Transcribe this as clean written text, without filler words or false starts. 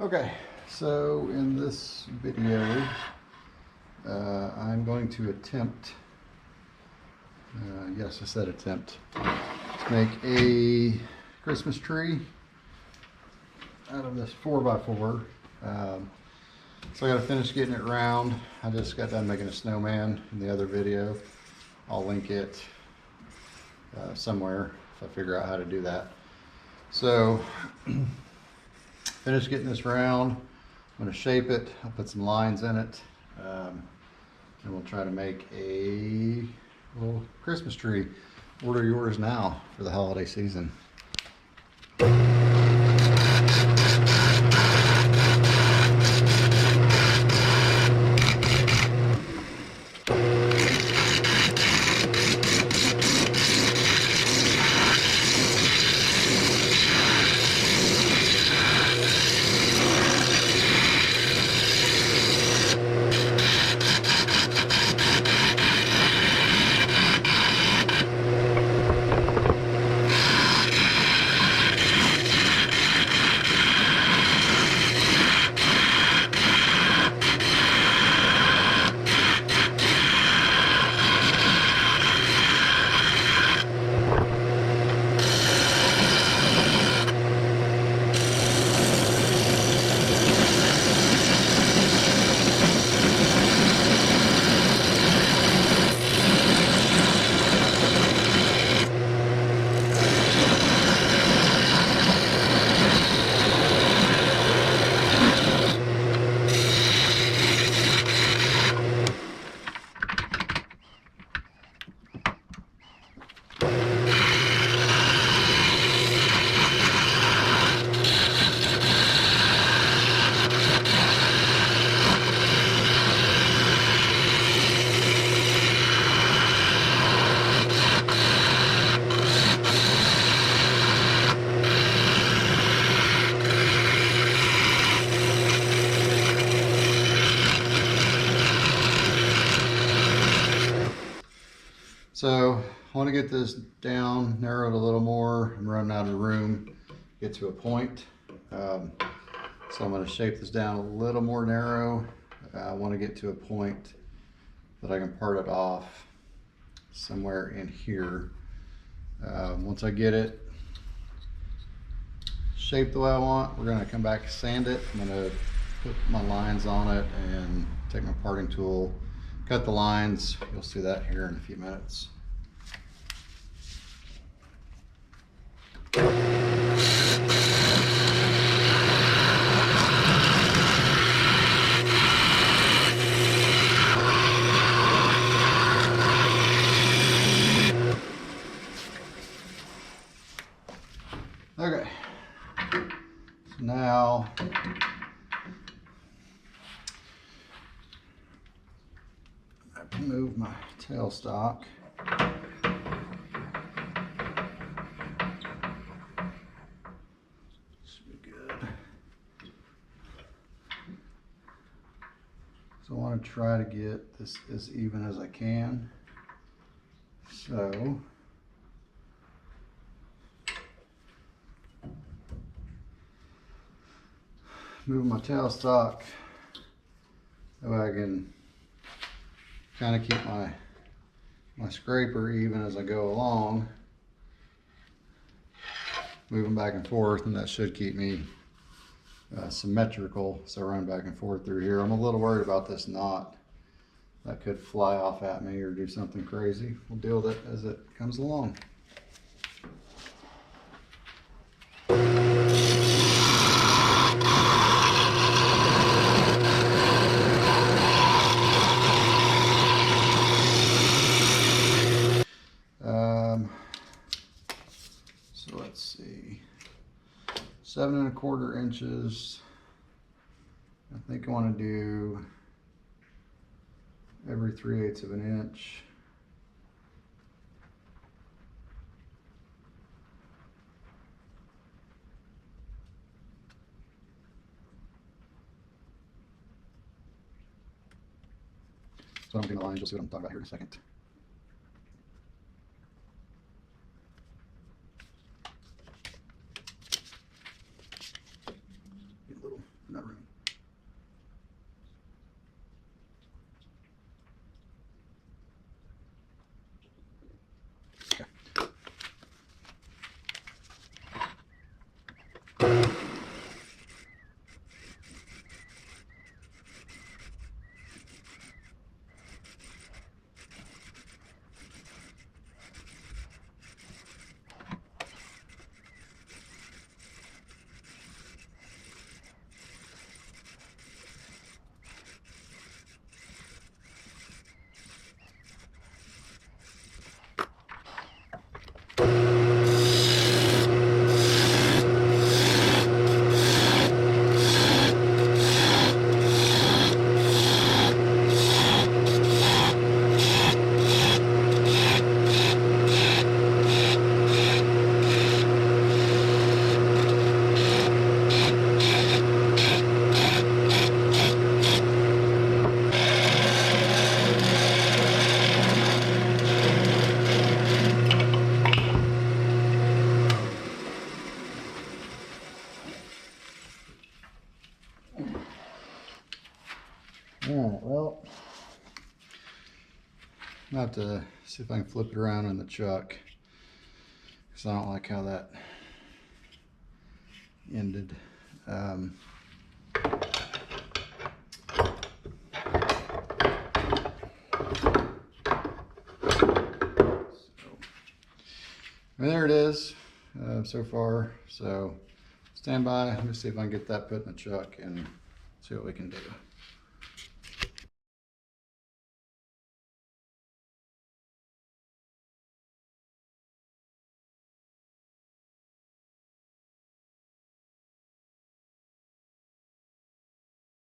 Okay, so in this video, I'm going to attempt, yes, I said attempt, to make a Christmas tree out of this 4x4. So I got to finish getting it round. I just got done making a snowman in the other video. I'll link it somewhere if I figure out how to do that. So finish getting this round. I'm going to shape it. I'll put some lines in it, and we'll try to make a little Christmas tree. Order yours now for the holiday season. So I want to get this down, narrowed a little more. I'm running out of room, get to a point. So I'm going to shape this down a little more narrow. I want to get to a point that I can part it off somewhere in here. Once I get it shaped the way I want, we're going to come back and sand it. I'm going to put my lines on it and take my parting tool, cut the lines. You'll see that here in a few minutes. Okay, so now I can move my tailstock. Should be good. So I want to try to get this as even as I can. So move my tailstock that way I can kind of keep my scraper even as I go along, moving back and forth, and that should keep me symmetrical. So I run back and forth through here. I'm a little worried about this knot. That could fly off at me or do something crazy. We'll deal with it as it comes along. So let's see, 7 1/4 inches. I think I want to do every 3/8 of an inch. So I'm doing the lines, you'll see what I'm talking about here in a second. Alright, well, I'm about to see if I can flip it around in the chuck, because I don't like how that ended. And there it is so far. So stand by. Let me see if I can get that put in the chuck and see what we can do.